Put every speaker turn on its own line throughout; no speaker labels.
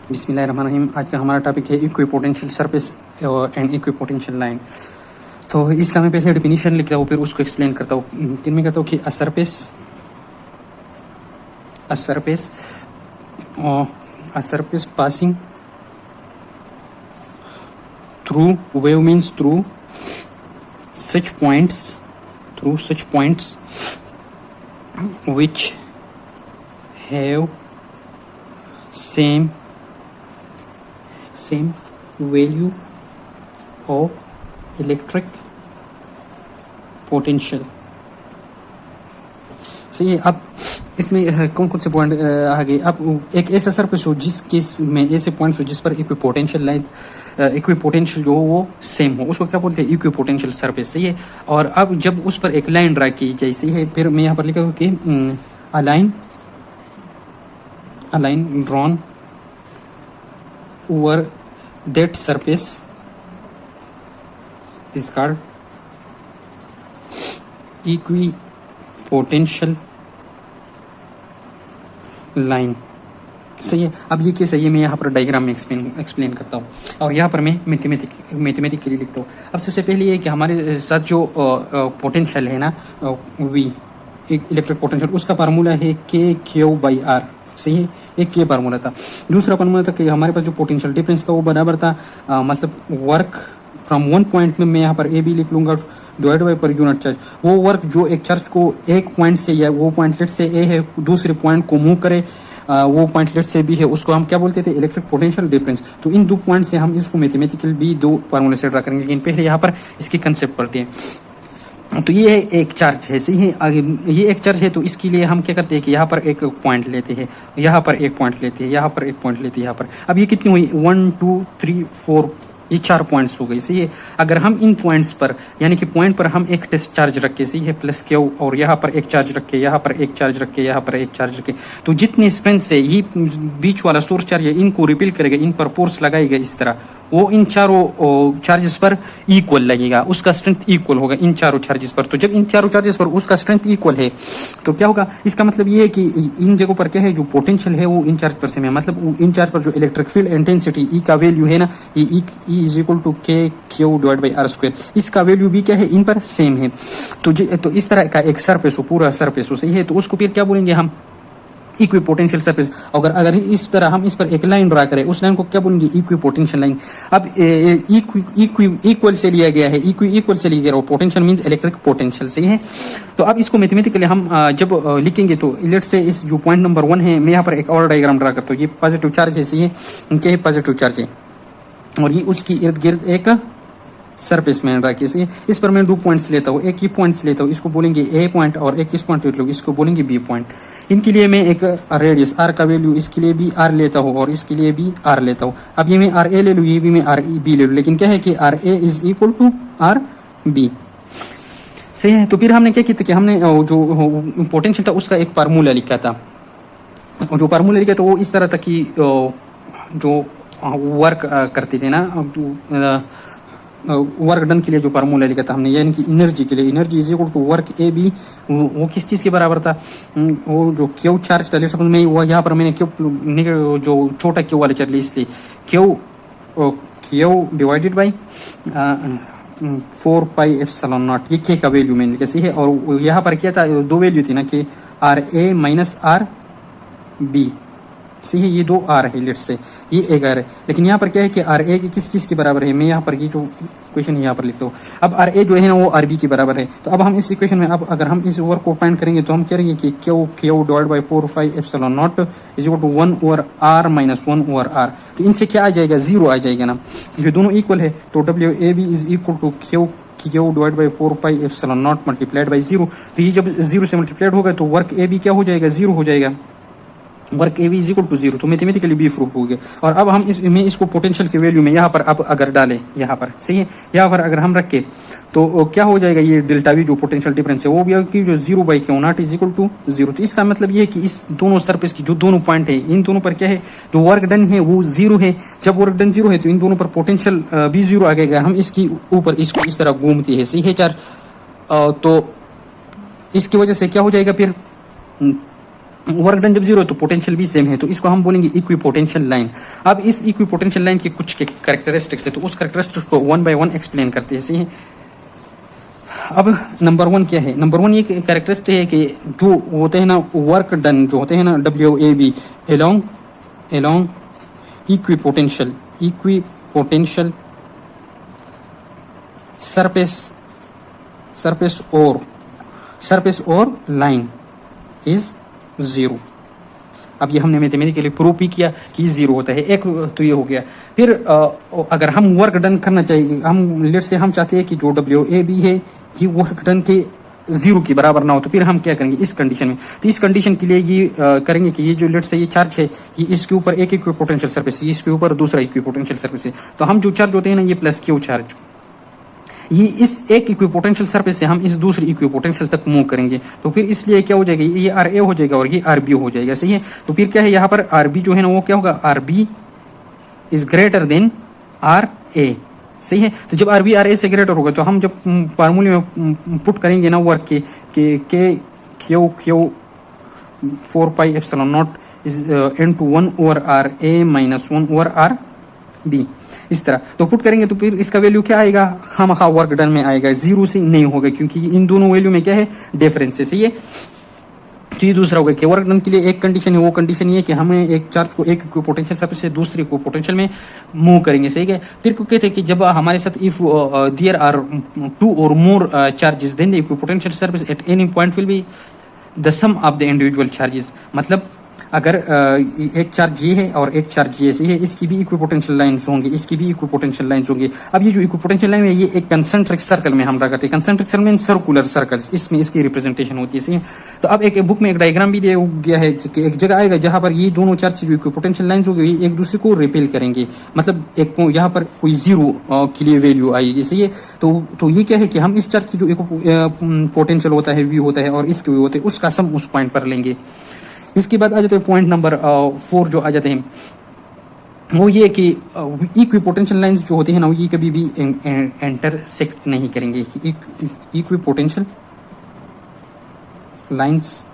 बिस्मिल्लाहिर्रहमानिर्रहीम। आज का हमारा टॉपिक है equipotential surface and equipotential line. तो इसका मैं पहले डेफिनेशन लिखता हूँ, फिर उसको एक्सप्लेन करता हूँ। मैं कहता हूँ कि a surface passing through wave means through such points which have same value of electric potential। सही है। अब इसमें कौन कौन से पॉइंट आ गए। अब एक ऐसा सरफेस हो जिस केस में ऐसे पॉइंट्स हो जिस पर इक्विपोटेंशियल जो हो वो सेम हो, उसको क्या बोलते हैं, इक्विपोटेंशियल सरफेस। सही है। और अब जब उस पर एक लाइन ड्रा की जाए, सही है, फिर मैं यहाँ पर लिखा हूँ कि a line drawn over that surface is called equipotential line। सही है। अब ये कैसे, ये मैं यहाँ पर डायग्राम में एक्सप्लेन करता हूँ और यहाँ पर मैं मैथमेटिकली लिखता हूँ। अब सबसे पहले ये कि हमारे साथ जो पोटेंशियल है ना, वी इलेक्ट्रिक पोटेंशियल, उसका फार्मूला है K/Q/R। सही है। एक के फार्मूला था। दूसरा फार्मूला था कि हमारे पास जो पोटेंशियल डिफरेंस था वो बराबर था मतलब वर्क फ्रॉम वन पॉइंट में मैं यहाँ पर ए बी लिख लूंगा divide by per unit charge. वो वर्क जो एक चार्ज को एक पॉइंट से, या वो पॉइंट लेट से ए है, दूसरे पॉइंट को मूव करे, वो पॉइंट लेट से बी है, उसको हम क्या बोलते थे, इलेक्ट्रिक पोटेंशियल डिफरेंस। तो इन दो पॉइंट से हम इसको मैथमेटिकल भी दो फार्मूले से ड्रा करेंगे, लेकिन पहले यहाँ पर इसकी कंसेप्ट पढ़ते हैं। तो ये एक चार्ज है। सही है। आगे ये एक चार्ज है, तो इसके लिए हम क्या करते हैं कि यहाँ पर एक पॉइंट लेते हैं, यहाँ पर एक पॉइंट लेते हैं, यहाँ पर एक पॉइंट लेते हैं, यहाँ पर। अब ये कितनी हुई, 1 2 3 4, ये 4 पॉइंट्स हो गई। सही है। अगर हम इन पॉइंट्स पर, यानी कि पॉइंट पर हम एक टेस्ट चार्ज रखे, सही है, प्लस Q, और यहाँ पर एक चार्ज रखे, यहाँ पर एक चार्ज रखे, यहाँ पर एक चार्ज रखे, तो जितनी स्ट्रेंथ से ये बीच वाला सोर्स चार्ज है इनको रिपील करेगा, इन पर फोर्स लगाएगा इस तरह, वो इन चारों चार्जेस पर इक्वल लगेगा, उसका स्ट्रेंथ इक्वल होगा इन चारों चार्जेस पर। तो जब इन चारों चार्जेस पर उसका स्ट्रेंथ इक्वल है तो क्या होगा, इसका मतलब ये है कि इन जगहों पर क्या है, जो पोटेंशियल है वो इन चार्ज पर सेम है। मतलब इन चार्ज पर जो इलेक्ट्रिक फील्ड इंटेंसिटी ई का वैल्यू है ना, ये E is equal to K/Q/R², इसका वैल्यू भी क्या है, इन पर सेम है। तो इस तरह का एक सरफेस हो, पूरा सरफेस हो, सही है, तो उसको फिर क्या बोलेंगे हम, इक्विपोटेंशियल सरफेस। अगर इस तरह हम इस पर एक लाइन ड्रा करें, उस लाइन को क्या बोलेंगे, इक्विपोटेंशियल लाइन। अब इक्वल से लिया गया है, इक्वल से लिया गया, पोटेंशियल मींस इलेक्ट्रिक पोटेंशियल। सही है। तो अब इसको मैथमेटिकली हम जब लिखेंगे, तो लेट से इस जो पॉइंट नंबर 1 है, मैं यहाँ पर एक और डायग्राम ड्रा करता हूँ। ये पॉजिटिव चार्ज है, सही है, इनके पॉजिटिव चार्ज है, और ये उसकी इर्द गिर्द एक सरफेस में रखी। सही है। इस पर मैं 2 पॉइंट्स लेता हूँ, एक ही पॉइंट्स लेता हूँ, इसको बोलेंगे ए पॉइंट, और एक इस पॉइंट इसको बोलेंगे बी पॉइंट। इनके लिए मैं एक रेडियस आर का वैल्यू इसके लिए भी आर लेता हूँ और इसके लिए भी आर लेता हूँ। अब ये मैं आर ए ले लूँ, ये भी मैं आर बी ले लूँ, लेकिन क्या है कि R A is equal to R B. सही है। तो फिर हमने क्या किया था कि हमने जो पोटेंशियल था उसका एक फार्मूला लिखा था, और जो फार्मूला लिखा था वो इस तरह था कि जो वर्क करते थे ना, वर्क डन के लिए जो फार्मूला लिखा था हमने, यानी कि एनर्जी के लिए, energy is equal to work A B, वो किस चीज़ के बराबर था, वो जो क्यू चार्ज था, समझ में वो यहाँ पर मैंने क्यू जो छोटा क्यू वाले चार्ज इसलिए क्यू डिवाइडेड बाई 4πε0, ये के का वैल्यू मैंने लिखा। सही है। और यहाँ पर क्या था, 2 वैल्यू थी ना, कि R A minus R B. सही है। ये 2 आर है, लेट से ये एक आर है, लेकिन यहाँ पर क्या है कि आर ए की किस चीज़ के बराबर है, मैं यहाँ पर ये जो क्वेश्चन है यहाँ पर लिखता हूँ। अब आर ए जो है ना वो आर बी के बराबर है। तो अब हम इस इक्वेशन में, अब अगर हम इस वर्क को फाइंड करेंगे तो हम करेंगे कि Q divide by 4πε0 is equal to 1 over R minus 1 over R. तो इनसे क्या आ जाएगा, 0 आ जाएगा ना, ये दोनों इक्वल है। तो W A B is equal to Q divide by 4πε0 multiplied by 0। तो ये जब 0 से मल्टीप्लाइड होगा तो वर्क ए बी क्या हो जाएगा, 0 हो जाएगा, work A B is equal to 0। तो मैथमेटिकली भी प्रूफ हो गया। और अब हम इसको पोटेंशियल के वैल्यू में यहाँ पर अब अगर डालें, यहाँ पर, सही है, यहाँ पर अगर हम रखें तो क्या हो जाएगा, ये डेल्टा वी जो पोटेंशियल डिफरेंस है वो भी कि जो 0/Q0 इज इक्वल टू 0। तो इसका मतलब ये है कि इस दोनों सरफेस की जो दोनों पॉइंट है, इन दोनों पर क्या है, जो वर्क डन है वो 0 है। जब वर्क डन 0 है तो इन दोनों पर पोटेंशियल भी 0 आ गएगा। हम इसकी ऊपर इसको इस तरह घूमती है, सही है चार्ज, तो इसकी वजह से क्या हो जाएगा, फिर वर्क डन जब जीरो है तो पोटेंशियल भी सेम है, तो इसको हम बोलेंगे इक्वी पोटेंशियल लाइन। अब इस इक्वी पोटेंशियल लाइन के कुछ के कैरेक्टरिस्टिक्स है, तो उस कैरेक्टरिस्टिक्स को वन बाय वन एक्सप्लेन करते हैं। सही है। अब नंबर वन क्या है? नंबर वन ये कैरेक्टरिस्टिक है कि जो होते हैं ना वर्क डन जो होते हैं ना WAB along equi potential surface और लाइन इज जीरो। अब ये हमने मैथमेटिकली प्रूव भी किया कि जीरो होता है। एक तो ये हो गया। फिर अगर हम वर्क डन करना चाहिए, हम लेट से हम चाहते हैं कि जो WAB है ये वर्क डन के जीरो के बराबर ना हो, तो फिर हम क्या करेंगे इस कंडीशन में? तो इस कंडीशन के लिए ये करेंगे कि ये जो लेट से ये चार्ज है ये इसके ऊपर एक इक्विपोटेंशियल सरफेस है, इसके ऊपर दूसरा इक्विपोटेंशियल सरफेस है। तो हम जो चार्ज होते हैं ना ये प्लस क्यू चार्ज, ये इस एक इक्विपोटेंशियल सरफेस से हम इस दूसरी इक्विपोटेंशियल तक मूव करेंगे। तो फिर इसलिए क्या हो जाएगा, ये RA हो जाएगा और ये RB हो जाएगा। सही है। तो फिर क्या है यहाँ पर RB जो है ना वो क्या होगा, RB is greater than RA। सही है। तो जब RB RA से ग्रेटर होगा तो हम जब फार्मूले में पुट करेंगे ना वर्क के Q 4 pi epsilon not is into 1/RA - 1/RB, इस तरह तो पुट करेंगे तो फिर इसका वैल्यू क्या आएगा, खामखा वर्क डन में आएगा, जीरो से नहीं होगा, क्योंकि इन दोनों वैल्यू में क्या है डिफरेंस है। सही है। तो ये दूसरा होगा कि वर्क डन के लिए एक कंडीशन है, वो कंडीशन ये है कि हमें एक चार्ज को एक पोटेंशियल सरफेस से दूसरी को पोटेंशियल में मूव करेंगे। सही है। फिर को कहते हैं कि जब हमारे साथ if there are 2 or more charges then the potential surface at any point will be the sum of the individual charges. मतलब अगर एक चार्ज ये है और एक चार्ज ये है, इसकी भी इक्विपोटेंशियल लाइंस होंगे, इसकी भी इक्विपोटेंशियल लाइंस होंगे। अब ये जो इक्विपोटेंशियल लाइन है ये एक कंसेंट्रिक सर्कल में हम रखते हैं। कंसेंट्रिक सर्कल में सर्कुलर सर्कल्स, इसमें इसकी रिप्रेजेंटेशन होती है। सही है। तो अब एक बुक में एक डायग्राम भी दिया गया है कि एक जगह आएगा जहां पर ये दोनों चार्ज जो इक्विपोटेंशियल लाइंस होगी ये एक दूसरे को रिपेल करेंगे, मतलब एक यहाँ पर कोई जीरो के लिए वैल्यू आएगी। सही है। तो ये क्या है कि हम इस चार्ज की जो पोटेंशियल होता है V होता है और इसके V होते हैं उसका सम उस पॉइंट पर लेंगे। इसके बाद आ जाते हैं पॉइंट नंबर 4 जो आ जाते हैं वो ये कि इक्विपोटेंशियल लाइंस जो होती है ना ये कभी भी इंटरसेक्ट नहीं करेंगे। Equipotential lines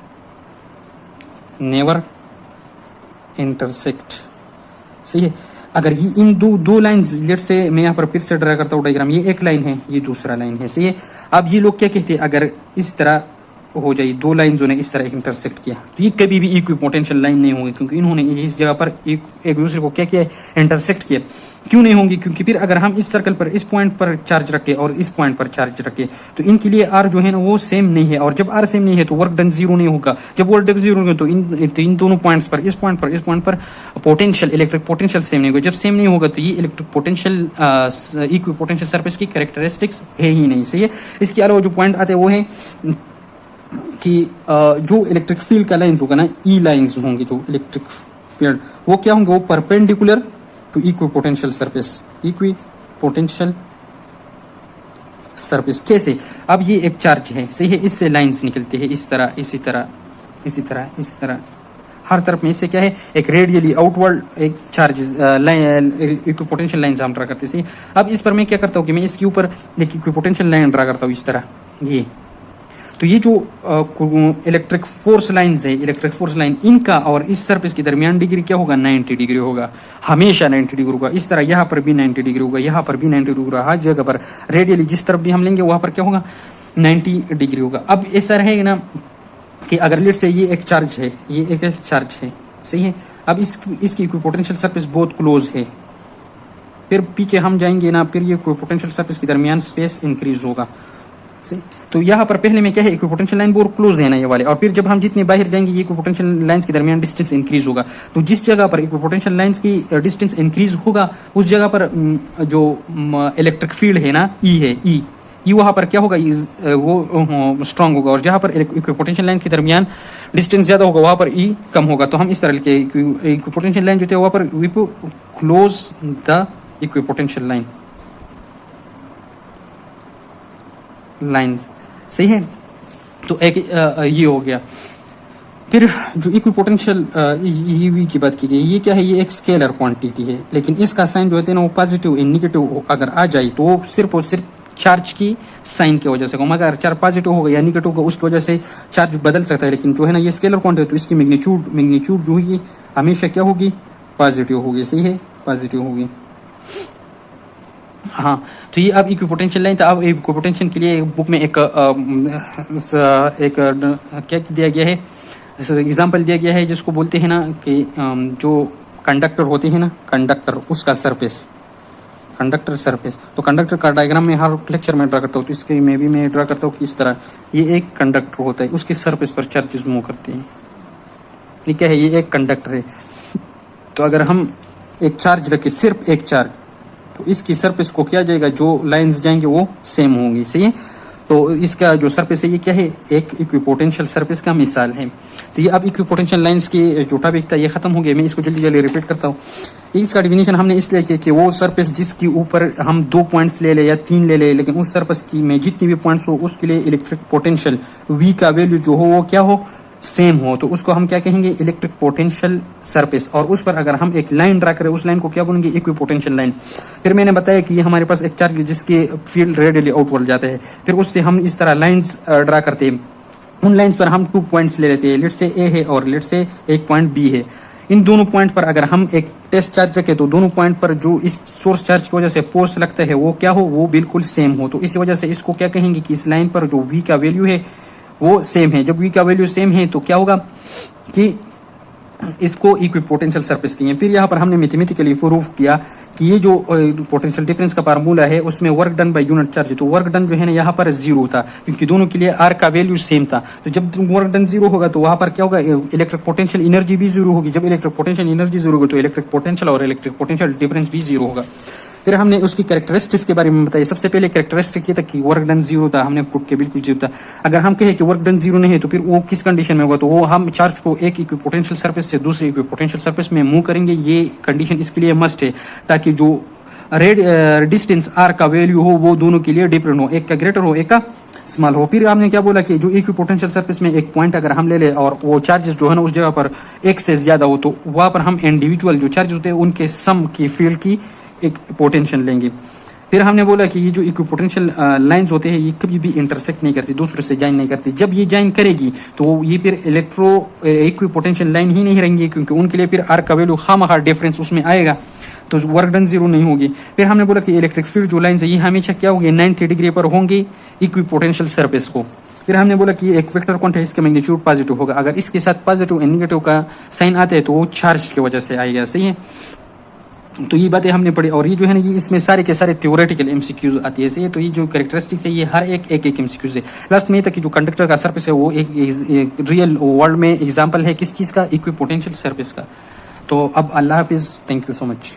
never intersect. सही है। अगर ये इन दो लाइंस लेट से मैं यहाँ पर फिर से ड्रा करता हूँ डायग्राम, ये एक लाइन है ये दूसरा लाइन है। सही है। अब ये लोग क्या कहते हैं, अगर इस तरह हो जाए दो लाइन जो ने इस तरह इंटरसेक्ट किया तो ये कभी भी इक्विपोटेंशियल लाइन नहीं होगी, क्योंकि इन्होंने इस जगह पर एक दूसरे को क्या किया, इंटरसेक्ट किया। क्यों नहीं होंगी, क्योंकि फिर अगर हम इस सर्कल पर इस पॉइंट पर चार्ज रखें और इस पॉइंट पर चार्ज रखें तो इनके लिए R जो है ना वो सेम नहीं है, और जब R सेम नहीं है तो वर्क डन जीरो नहीं होगा। जब वर्क डन जीरो होगा तो इन दोनों पॉइंट्स पर इस पॉइंट पर पोटेंशियल इलेक्ट्रिक पोटेंशियल सेम नहीं होगा। जब सेम नहीं होगा तो ये इलेक्ट्रिक पोटेंशियल इक्विपोटेंशियल सरफेस की कैरेक्टरिस्टिक्स है ही नहीं। सही है। इसके अलावा जो पॉइंट आते हैं वो है कि जो इलेक्ट्रिक फील्ड का लाइंस होगा ना E लाइंस होंगे, जो इलेक्ट्रिक फील्ड वो क्या होंगे, वो परपेंडिकुलर टू इक्विपोटेंशियल सरफेस। कैसे? अब ये एक चार्ज है। सही है। इससे लाइंस निकलती है इस तरह, इसी तरह हर तरफ में। इससे क्या है, एक रेडियली आउटवर्ड एक चार्ज लाइन इक्विपोटेंशियल लाइंस हम ड्रा करते हैं। अब इस पर मैं क्या करता हूँ कि मैं इसके ऊपर एक इक्विपोटेंशियल लाइन ड्रा करता हूँ इस तरह। ये तो ये जो इलेक्ट्रिक फोर्स लाइंस है, इलेक्ट्रिक फोर्स लाइन इनका और इस सरफेस के दरमियान डिग्री क्या होगा, 90 डिग्री होगा, हमेशा 90 डिग्री होगा। इस तरह यहाँ पर भी 90 डिग्री होगा, यहाँ पर भी 90 डिग्री होगा, हर जगह पर रेडियली जिस तरफ भी हम लेंगे वहां पर क्या होगा, 90 डिग्री होगा। अब ऐसा रहेगा ना कि अगर लेट से ये एक चार्ज है, ये एक चार्ज है। सही है। अब इसकी इक्विपोटेंशियल सरफेस बहुत क्लोज है, फिर पीछे हम जाएंगे ना, फिर ये इक्विपोटेंशियल सरफेस के दरमियान स्पेस इंक्रीज होगा। तो यहाँ पर पहले में क्या है, इक्विपोटेंशियल लाइन बहुत क्लोज है ना ये वाले, और फिर जब हम जितने बाहर जाएंगे ये इक्विपोटेंशियल लाइंस के दरमियान डिस्टेंस इंक्रीज होगा। तो जिस जगह पर इक्विपोटेंशियल लाइंस की डिस्टेंस इंक्रीज होगा उस जगह पर जो इलेक्ट्रिक फील्ड है ना E वहाँ पर क्या होगा, वो स्ट्रांग होगा, और जहाँ पर इक्विपोटेंशियल लाइन के दरमियान डिस्टेंस ज्यादा होगा वहाँ पर E कम होगा। तो हम इस तरह लिखे इक्विपोटेंशियल लाइन जो है वहाँ पर क्लोज द इक्विपोटेंशियल लाइंस। सही है। तो एक ये हो गया। फिर जो इक्विपोटेंशियल EV की बात की गई, ये क्या है, ये एक स्केलर क्वांटिटी है, लेकिन इसका साइन जो होते हैं ना वो पॉजिटिव या नेगेटिव अगर आ जाए तो वो सिर्फ और सिर्फ चार्ज की साइन की वजह से। अगर चार्ज पॉजिटिव होगा या निगेटिव होगा उसकी वजह से चार्ज बदल सकता है, लेकिन जो है ना ये स्केलर क्वांटिटी है तो इसकी मैग्नीट्यूड जो होगी हमेशा क्या होगी, पॉजिटिव होगी। सही है, पॉजिटिव होगी। हाँ, तो ये अब इक्विपोटेंशियल लाइन था। अब इक्विपोटेंशियल के लिए बुक में एक क्या दिया गया है, एग्जाम्पल दिया गया है जिसको बोलते हैं ना कि जो कंडक्टर होते हैं ना, कंडक्टर उसका सरफेस, कंडक्टर सरफेस। तो कंडक्टर का डायग्राम में हर लेक्चर में ड्रा करता हूँ, तो इसके में भी मैं ड्रा करता हूँ कि इस तरह ये एक कंडक्टर होता है, उसके सरफेस पर चार्जेस मूव करते हैं। ये क्या है, ये एक कंडक्टर है। तो अगर हम एक चार्ज रखें, सिर्फ एक चार्ज, तो इसकी सरफेस को क्या जाएगा, जो लाइंस जाएंगे वो सेम होंगी। सही है, तो इसका जो सरफेस है ये क्या है, एक इक्विपोटेंशियल सरफेस का मिसाल है। तो ये अब इक्विपोटेंशियल लाइंस की जो टॉपिक था ये खत्म हो गया। मैं इसको जल्दी जल्दी रिपीट करता हूँ। इसका डिफिनेशन हमने इसलिए किया कि वो सरफेस जिसके ऊपर हम 2 पॉइंट्स ले ले या 3 ले ले, लेकिन उस सरफेस की में जितनी भी पॉइंट्स हो उसके लिए इलेक्ट्रिक पोटेंशियल V का वैल्यू जो हो वो क्या हो, सेम हो, तो उसको हम क्या कहेंगे, इलेक्ट्रिक पोटेंशियल सरफेस। और उस पर अगर हम एक लाइन ड्रा करें, उस लाइन को क्या बोलेंगे, इक्विपोटेंशियल लाइन। फिर मैंने बताया कि ये हमारे पास एक चार्ज जिसके फील्ड रेडियली आउटवर्ड जाता है, फिर उससे हम इस तरह लाइंस ड्रा करते हैं। उन लाइंस पर हम 2 पॉइंट्स ले लेते हैं, लेट से A है और लेट से एक पॉइंट B है। इन दोनों पॉइंट पर अगर हम एक टेस्ट चार्ज रखें तो दोनों पॉइंट पर जो इस सोर्स चार्ज की वजह से फोर्स लगता है वो क्या हो, वो बिल्कुल सेम हो। तो इस वजह से इसको क्या कहेंगे कि इस लाइन पर जो V का वैल्यू है वो सेम है। जब V का वैल्यू सेम है तो क्या होगा कि इसको इक्विपोटेंशियल सरफेस कहेंगे। फिर यहाँ पर हमने मैथमेटिकली प्रूव किया कि ये जो पोटेंशियल डिफरेंस का फार्मूला है उसमें work done by unit charge, तो वर्क डन जो है ना यहाँ पर 0 था क्योंकि दोनों के लिए R का वैल्यू सेम था। तो जब वर्क डन 0 होगा तो वहाँ पर क्या होगा, इलेक्ट्रिक पोटेंशियल एनर्जी भी 0 होगी। जब इलेक्ट्रिक पोटेंशियल एनर्जी 0 होगी तो इलेक्ट्रिक पोटेंशियल और इलेक्ट्रिक पोटेंशियल डिफरेंस भी 0 होगा। फिर हमने उसकी कैरेक्टरिस्टिक्स के बारे में बताया। सबसे पहले कैरेक्टरिस्टिक ये था कि वर्क डन 0 था, हमने प्रूव किया बिल्कुल 0 था। अगर हम कहें कि वर्क डन 0 नहीं है तो फिर वो किस कंडीशन में होगा, तो वो हम चार्ज को एक इक्विपोटेंशियल सरफेस से दूसरे इक्विपोटेंशियल सरफेस में मूव करेंगे। ये कंडीशन इसके लिए मस्ट है ताकि जो डिस्टेंस R का वैल्यू हो वो दोनों के लिए डिफरेंट हो, एक का ग्रेटर हो एक का स्मॉल हो। फिर आपने क्या बोला कि जो इक्विपोटेंशियल सरफेस में एक पॉइंट अगर हम ले ले और वो चार्जेस जो है ना उस जगह पर एक से ज्यादा हो तो वहां पर हम इंडिविजुअल जो चार्जेस होते हैं उनके सम की फील्ड की एक पोटेंशियल लेंगे। फिर हमने बोला कि ये जो इक्विपोटेंशियल लाइंस होते हैं ये कभी भी इंटरसेक्ट नहीं करती, दूसरे से ज्वाइन नहीं करती। जब ये ज्वाइन करेगी तो ये फिर इक्विपोटेंशियल लाइन ही नहीं रहेंगी क्योंकि उनके लिए फिर R का वैल्यू खामखा डिफरेंस उसमें आएगा, तो वर्क डन 0 नहीं होगी। फिर हमने बोला कि इलेक्ट्रिक फील्ड जो लाइन्स है ये हमेशा क्या होगी, 90 डिग्री पर होंगी इक्विपोटेंशियल सरफेस को। फिर हमने बोला कि एक वेक्टर क्वांटिटी इसका मैग्नीट्यूड पॉजिटिव होगा। अगर इसके साथ पॉजिटिव एंड नेगेटिव का साइन आता है तो वो चार्ज की वजह से आएगा। सही है, तो ये बातें हमने पढ़ी। और ये जो है ना ये इसमें सारे के सारे थ्योरेटिकल एमसीक्यूज आती है। सही, तो ये जो कैरेक्टरिस्टिक्स है ये हर एक एमसीक्यूज है। लास्ट में तक कि जो कंडक्टर का सरफेस है वो एक रियल वर्ल्ड में एग्जांपल है किस चीज़ का, इक्विपोटेंशियल सरफेस का। तो अब अल्लाह हाफिज़, थैंक यू सो मच।